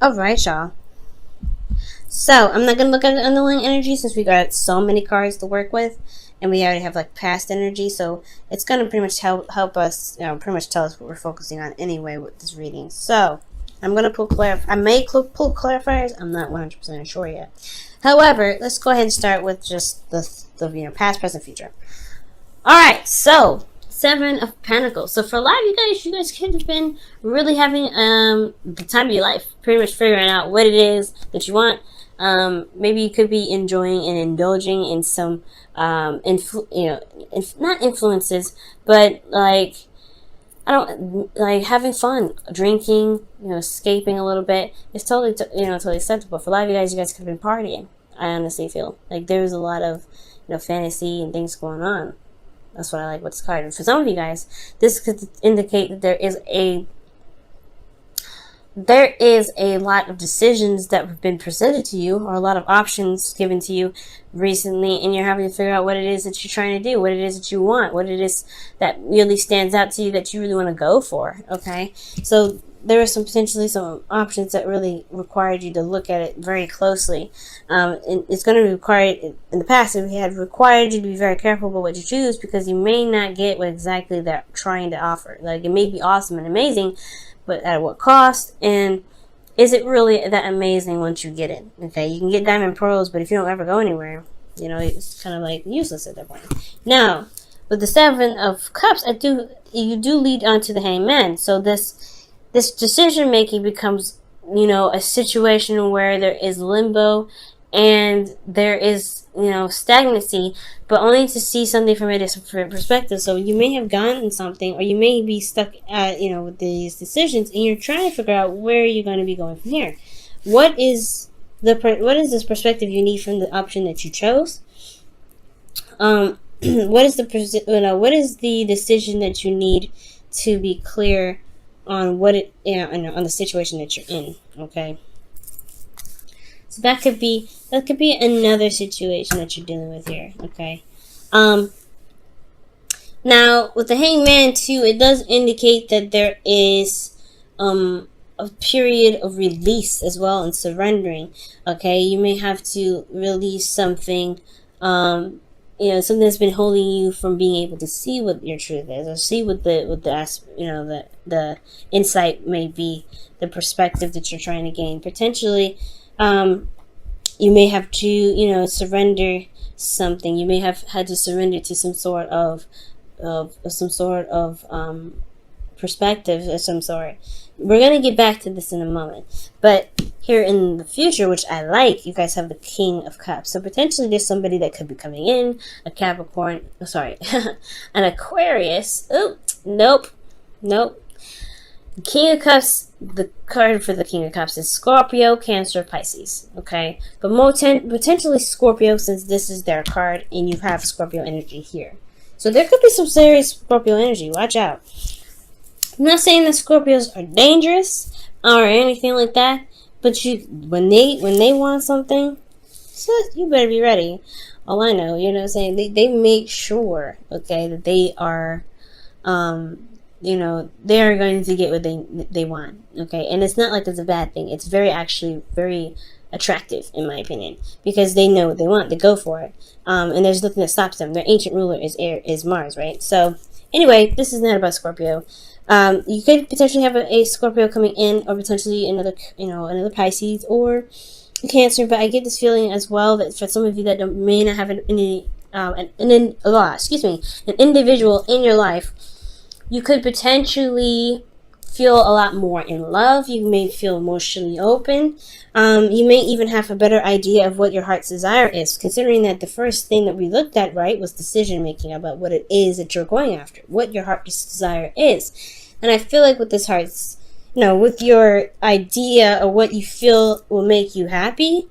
Alright, y'all. So, I'm not going to look at the underlying energy since we got so many cards to work with. And we already have like past energy. So, it's going to pretty much help us, pretty much tell us what we're focusing on anyway with this reading. So, I'm going to pull I may pull clarifiers. I'm not 100% sure yet. However, let's go ahead and start with just the past, present, future. Alright, so Seven of Pentacles. So for a lot of you guys could have been really having the time of your life, pretty much figuring out what it is that you want. Maybe you could be enjoying and indulging in some not influences, but like having fun, drinking, escaping a little bit. It's totally totally acceptable. For a lot of you guys could have been partying. I honestly feel like there's a lot of fantasy and things going on. That's what I like with this card. And for some of you guys, this could indicate that there is a lot of decisions that have been presented to you, or a lot of options given to you recently, and you're having to figure out what it is that you're trying to do, what it is that you want, what it is that really stands out to you that you really want to go for. Okay, so there are potentially some options that really required you to look at it very closely. And it's going to require, in the past, it had required you to be very careful about what you choose, because you may not get what exactly they're trying to offer. Like, it may be awesome and amazing, but at what cost? And is it really that amazing once you get it? Okay, you can get diamond pearls, but if you don't ever go anywhere, it's kind of like useless at that point. Now, with the Seven of Cups, you do lead on to the Hangman. So this decision making becomes, a situation where there is limbo and there is, stagnancy, but only to see something from a different perspective. So you may have gotten something, or you may be stuck at, with these decisions, and you're trying to figure out where you're going to be going from here. What is this perspective you need from the option that you chose? What is the decision that you need to be clear on on the situation that you're in? Okay, so that could be another situation that you're dealing with here. Okay, now with the Hangman too, it does indicate that there is a period of release as well, and surrendering. Okay, you may have to release something, something that's been holding you from being able to see what your truth is, or see what the insight may be, the perspective that you're trying to gain. Potentially, you may have to, surrender something. You may have had to surrender to some sort of perspective of some sort. We're going to get back to this in a moment. But here in the future, which I like, you guys have the King of Cups. So potentially there's somebody that could be coming in, a Capricorn, an Aquarius. Oh, nope. King of Cups, the card for the King of Cups is Scorpio, Cancer, Pisces. Okay? But potentially Scorpio, since this is their card, and you have Scorpio energy here. So there could be some serious Scorpio energy. Watch out. I'm not saying that Scorpios are dangerous or anything like that, but when they want something, so you better be ready. All I know, what I'm saying, they make sure, okay, that they are, they are going to get what they want, okay, and it's not like it's a bad thing. It's actually very attractive, in my opinion, because they know what they want, they go for it, and there's nothing that stops them. Their ancient ruler is Mars, right? So anyway, this is not about Scorpio. You could potentially have a Scorpio coming in, or potentially another another Pisces or Cancer. But I get this feeling as well that for some of you that may not have an individual in your life, you could potentially feel a lot more in love. You may feel emotionally open. You may even have a better idea of what your heart's desire is, considering that the first thing that we looked at, right, was decision making about what it is that you're going after, what your heart's desire is. And I feel like with this heart's, with your idea of what you feel will make you happy,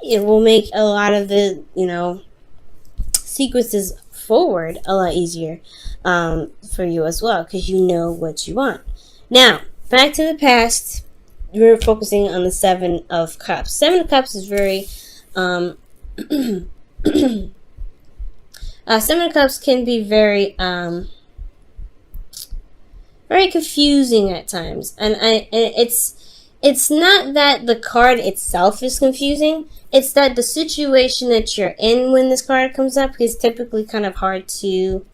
it will make a lot of the, sequences forward a lot easier for you as well, because you know what you want. Now, back to the past, we're focusing on the Seven of Cups. Seven of Cups is very, Seven of Cups can be very, very confusing at times, and it's not that the card itself is confusing. It's that the situation that you're in when this card comes up is typically kind of hard to,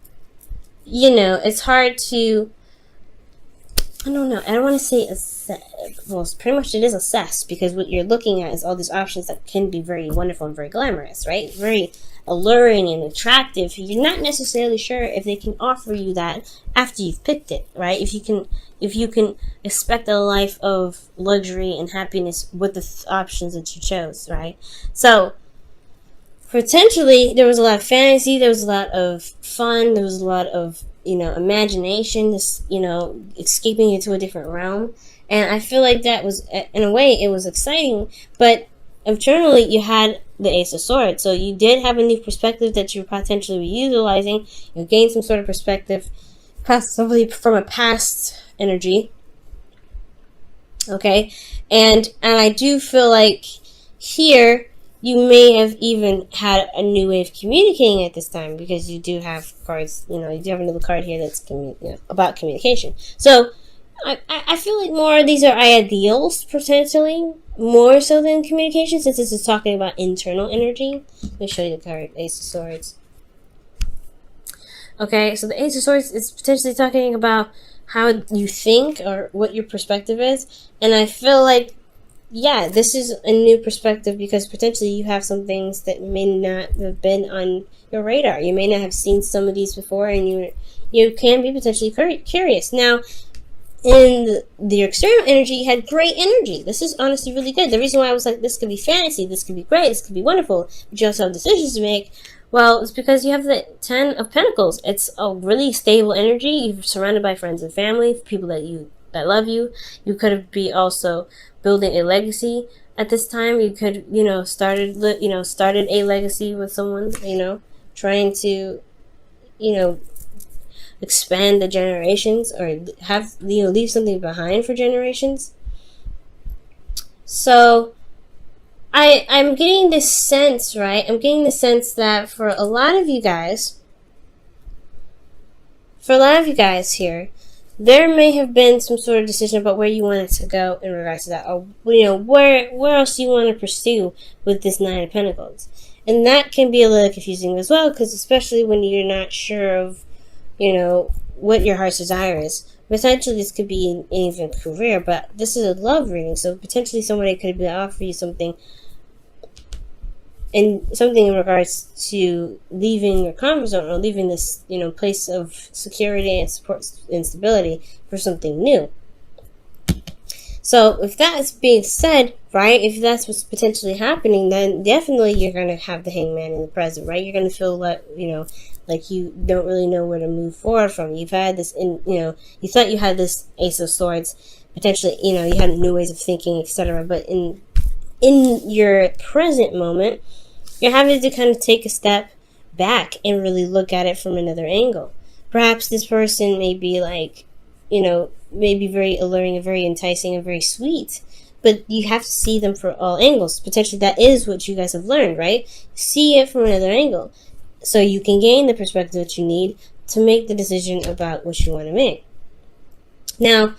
it's hard to, I don't know, I don't want to say assess. Well, pretty much it is assess, because what you're looking at is all these options that can be very wonderful and very glamorous, right? Very alluring and attractive. You're not necessarily sure if they can offer you that after you've picked it, right? If you can expect a life of luxury and happiness with the options that you chose, right? So potentially there was a lot of fantasy, there was a lot of fun, there was a lot of imagination, this escaping into a different realm. And I feel like that was, in a way, it was exciting, but internally you had the Ace of Swords, so you did have a new perspective that you potentially were utilizing. You gained some sort of perspective, possibly from a past energy. Okay, and I do feel like here you may have even had a new way of communicating at this time, because you do have cards. You do have another card here that's about communication. So I feel like more of these are ideals, potentially, more so than communication, since this is talking about internal energy. Let me show you the card, Ace of Swords. Okay, so the Ace of Swords is potentially talking about how you think or what your perspective is. And I feel like, yeah, this is a new perspective, because potentially you have some things that may not have been on your radar. You may not have seen some of these before, and you can be potentially curious. Now, in the external energy, you had great energy. This is honestly really good. The reason why I was like, this could be fantasy, this could be great, this could be wonderful, but you also have decisions to make. Well, it's because you have the 10 of Pentacles. It's a really stable energy. You're surrounded by friends and family, people that love you. You could be also building a legacy at this time. You could, started a legacy with someone, trying to, expand the generations, or have leave something behind for generations. So I'm getting this sense, right? I'm getting the sense that for a lot of you guys here, there may have been some sort of decision about where you wanted to go in regards to that, or where else you want to pursue with this Nine of Pentacles. And that can be a little confusing as well, because especially when you're not sure of what your heart's desire is. Potentially this could be in even career, but this is a love reading, so potentially somebody could be offering you something in regards to leaving your comfort zone, or leaving this place of security and support and stability for something new. So if that's being said, right, if that's what's potentially happening, then definitely you're going to have the Hangman in the present, right? You're going to feel like, like you don't really know where to move forward from. You've had this, you thought you had this Ace of Swords, potentially, you had new ways of thinking, etc. But in your present moment, you're having to kind of take a step back and really look at it from another angle. Perhaps this person may be like, maybe very alluring and very enticing and very sweet, but you have to see them from all angles. Potentially that is what you guys have learned, right? See it from another angle, so you can gain the perspective that you need to make the decision about what you want to make. Now,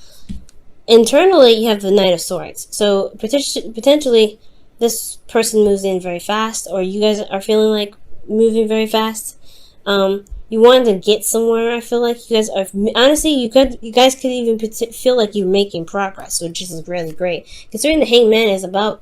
internally, you have the Knight of Swords. So potentially this person moves in very fast, or you guys are feeling like moving very fast. You wanted to get somewhere. I feel like you guys are, honestly, you guys could even feel like you're making progress, which is really great. Considering the Hangman is about,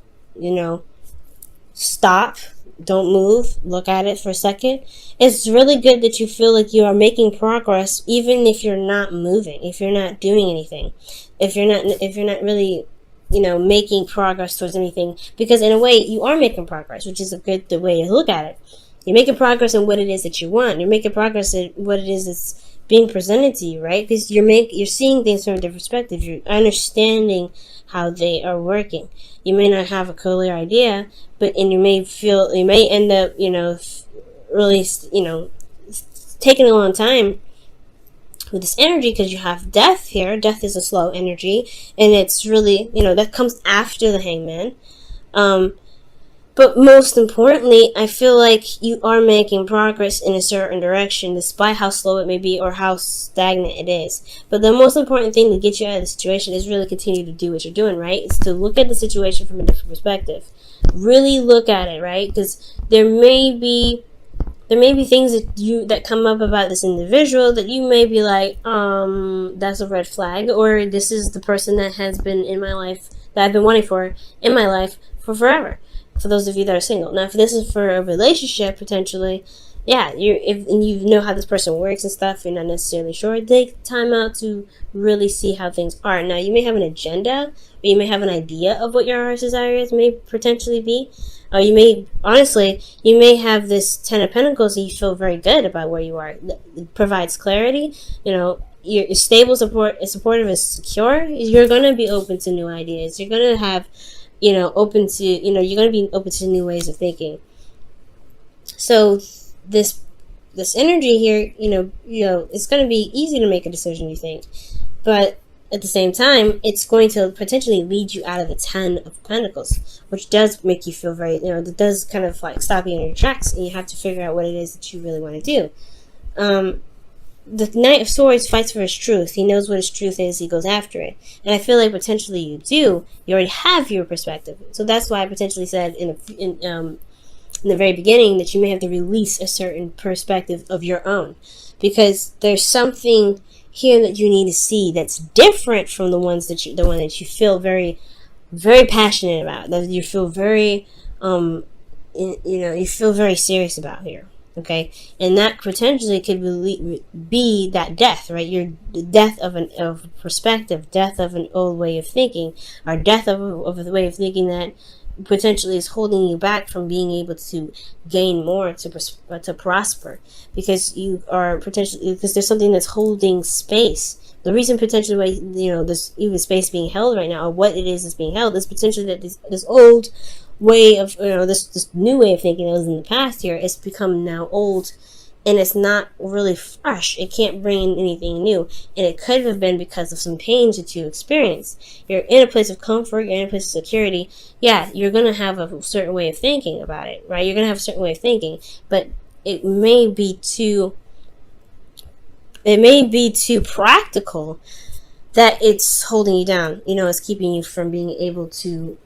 stop, don't move, look at it for a second. It's really good that you feel like you are making progress, even if you're not moving, if you're not doing anything, if you're not really, making progress towards anything. Because in a way, you are making progress, which is a good way to look at it. You're making progress in what it is that you want. You're making progress in what it is that's being presented to you, right? Because you're seeing things from a different perspective. You're understanding how they are working. You may not have a clear idea, but you may end up, really, taking a long time with this energy, because you have death here. Death is a slow energy, and it's really, that comes after the Hangman. But most importantly, I feel like you are making progress in a certain direction, despite how slow it may be or how stagnant it is. But the most important thing to get you out of the situation is really continue to do what you're doing, right? It's to look at the situation from a different perspective. Really look at it, right? Because there may be things that come up about this individual that you may be like, that's a red flag, or this is the person that has been in my life, that I've been wanting for in my life for forever. For those of you that are single. Now, if this is for a relationship, potentially, yeah, and you know how this person works and stuff, you're not necessarily sure, take time out to really see how things are. Now, you may have an agenda, or you may have an idea of what your heart's desires may potentially be. Or you may have this Ten of Pentacles and you feel very good about where you are. It provides clarity. You know, you're stable, supportive, and secure. You're going to be open to new ideas. You're going to have, you're going to be open to new ways of thinking. So this energy here, it's going to be easy to make a decision, you think. But at the same time, it's going to potentially lead you out of the Ten of Pentacles, which does make you feel very, that does kind of like stop you in your tracks, and you have to figure out what it is that you really want to do. The Knight of Swords fights for his truth. He knows what his truth is. He goes after it. And I feel like potentially you do. You already have your perspective. So that's why I potentially said in the very beginning that you may have to release a certain perspective of your own. Because there's something here that you need to see that's different from the one that you feel very, very passionate about. That you feel very, you feel very serious about here. Okay, and that potentially could be that death, right? The death of perspective, death of an old way of thinking, or death of a way of thinking that potentially is holding you back from being able to gain more, to prosper, because because there's something that's holding space. The reason potentially why this even space being held right now, or what it is that's being held, is potentially that this old way of this new way of thinking that was in the past here is become now old, and it's not really fresh. It can't bring in anything new, and it could have been because of some pains that you experienced. You're in a place of comfort, you're in a place of security. Yeah, you're gonna have a certain way of thinking about it, right? You're gonna have a certain way of thinking, but it may be too practical that it's holding you down. It's keeping you from being able to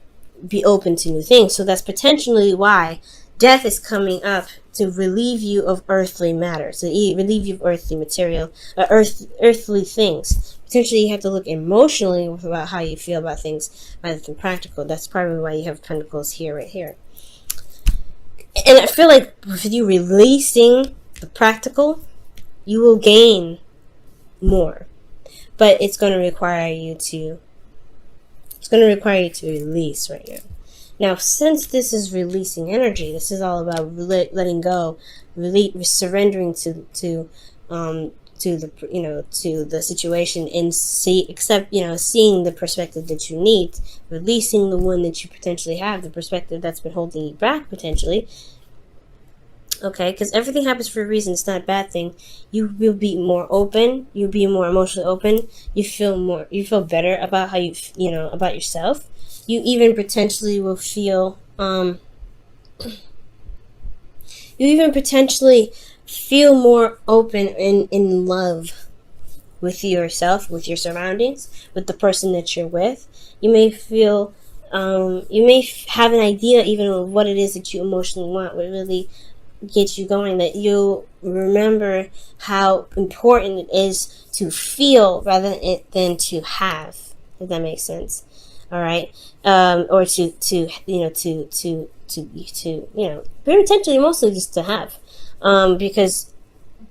be open to new things. So that's potentially why death is coming up, to relieve you of earthly matter, to relieve you of earthly material, earthly things. Potentially you have to look emotionally about how you feel about things rather than practical. That's probably why you have Pentacles here, right here. And I feel like with you releasing the practical, you will gain more, but it's going to require you to release right now. Now, since this is releasing energy, this is all about letting go, surrendering to the situation, and seeing the perspective that you need, releasing the one that you potentially have, the perspective that's been holding you back potentially. Okay, because everything happens for a reason. It's not a bad thing. You will be more open. You'll be more emotionally open. You feel better about how about yourself. You even potentially will feel, you even potentially feel more open and in love with yourself, with your surroundings, with the person that you're with. You may feel, you may have an idea even of what it is that you emotionally want, what really get you going, that you'll remember how important it is to feel rather than to have, if that makes sense. All right, or to potentially mostly just to have, because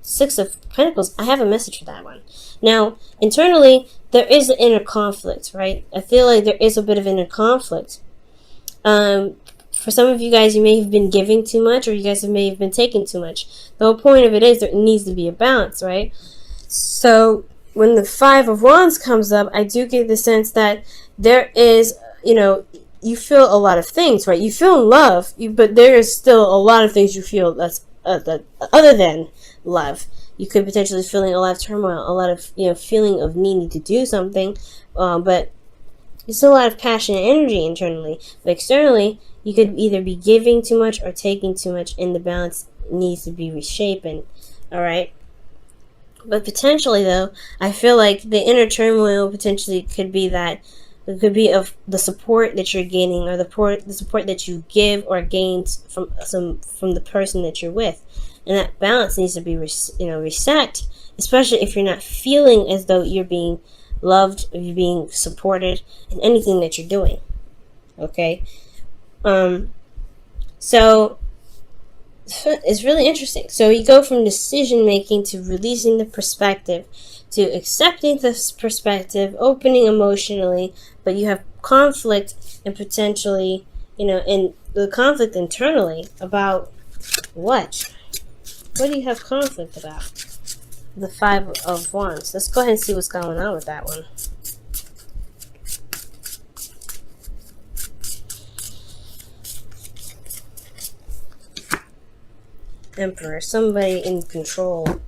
Six of Pentacles, I have a message for that one. Now, internally, there is an inner conflict, right? I feel like there is a bit of inner conflict. For some of you guys, you may have been giving too much, or you guys may have been taking too much. The whole point of it is there needs to be a balance, right? So when the Five of Wands comes up, I do get the sense that there is, you feel a lot of things, right? You feel love, but there is still a lot of things you feel that's other than love. You could potentially feeling a lot of turmoil, a lot of feeling of needing to do something, but there's still a lot of passion and energy internally. But externally, You could either be giving too much or taking too much, and the balance needs to be reshapen. All right. But potentially, though, I feel like the inner turmoil potentially could be that it could be of the support that you're gaining, or the support that you give or gain from the person that you're with, and that balance needs to be reset, especially if you're not feeling as though you're being loved or you're being supported in anything that you're doing. Okay, so it's really interesting. So you go from decision making to releasing the perspective, to accepting this perspective, opening emotionally, but you have conflict and potentially, and the conflict internally about what? What do you have conflict about? The Five of Wands. Let's go ahead and see what's going on with that one. Emperor, somebody in control,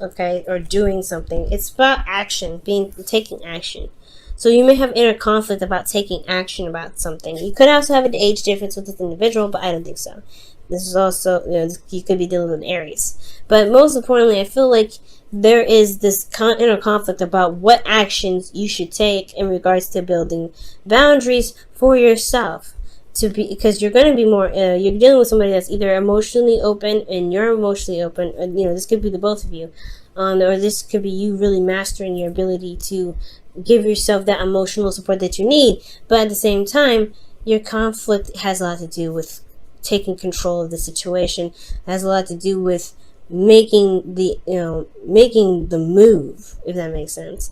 okay, or doing something. It's about action, taking action. So you may have inner conflict about taking action about something. You could also have an age difference with this individual, but I don't think so. This is also, you could be dealing with an Aries. But most importantly, I feel like there is this inner conflict about what actions you should take in regards to building boundaries for yourself. Because you're going to be more, you're dealing with somebody that's either emotionally open and you're emotionally open. This could be the both of you, or this could be you really mastering your ability to give yourself that emotional support that you need. But at the same time, your conflict has a lot to do with taking control of the situation. It has a lot to do with making the move, if that makes sense.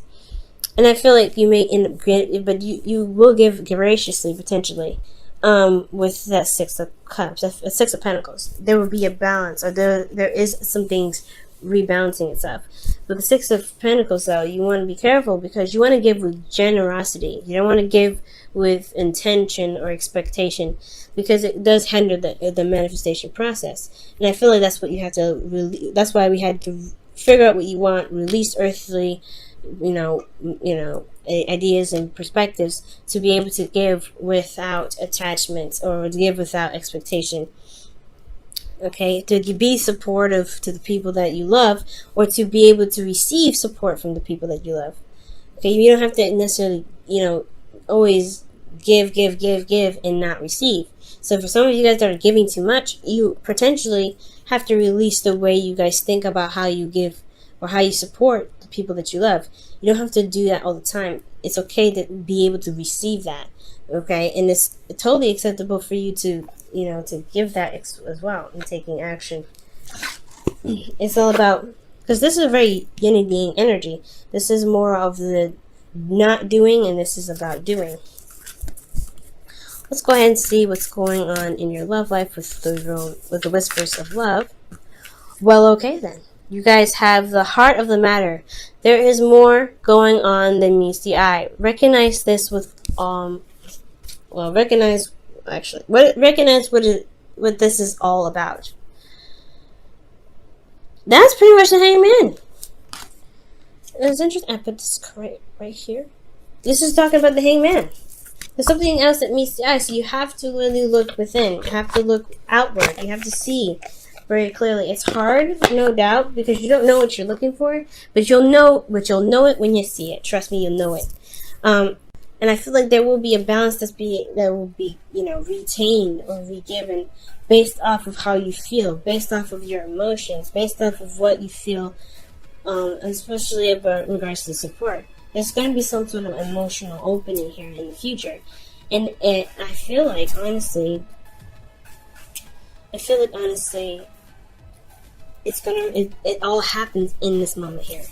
And I feel like you may end up, but you will give graciously potentially. With that Six of Cups, that Six of Pentacles, there will be a balance, or there is some things rebalancing itself. But the Six of Pentacles, though, you want to be careful because you want to give with generosity. You don't want to give with intention or expectation, because it does hinder the manifestation process. And I feel like that's what you have to that's why we had to figure out what you want, release earthly, ideas and perspectives, to be able to give without attachment or give without expectation. Okay, to be supportive to the people that you love, or to be able to receive support from the people that you love. Okay, you don't have to necessarily, always give and not receive. So for some of you guys that are giving too much, you potentially have to release the way you guys think about how you give or how you support the people that you love. You don't have to do that all the time. It's okay to be able to receive that, okay? And it's totally acceptable for you to, to give that as well and taking action. It's all about, because this is a very yin and yang energy. This is more of the not doing, and this is about doing. Let's go ahead and see what's going on in your love life with the whispers of love. Well, okay then. You guys have the heart of the matter. There is more going on than meets the eye. Recognize this with recognize what this is all about. That's pretty much the Hangman. It's interesting. I put this right here. This is talking about the Hangman. There's something else that meets the eye, so you have to really look within. You have to look outward. You have to see very clearly. It's hard, no doubt, because you don't know what you're looking for, but you'll know it when you see it. Trust me, you'll know it. And I feel like there will be a balance that will be retained or re-given based off of how you feel, based off of your emotions, based off of what you feel, especially in regards to support. There's going to be some sort of emotional opening here in the future, and I feel like honestly, it all happens in this moment here.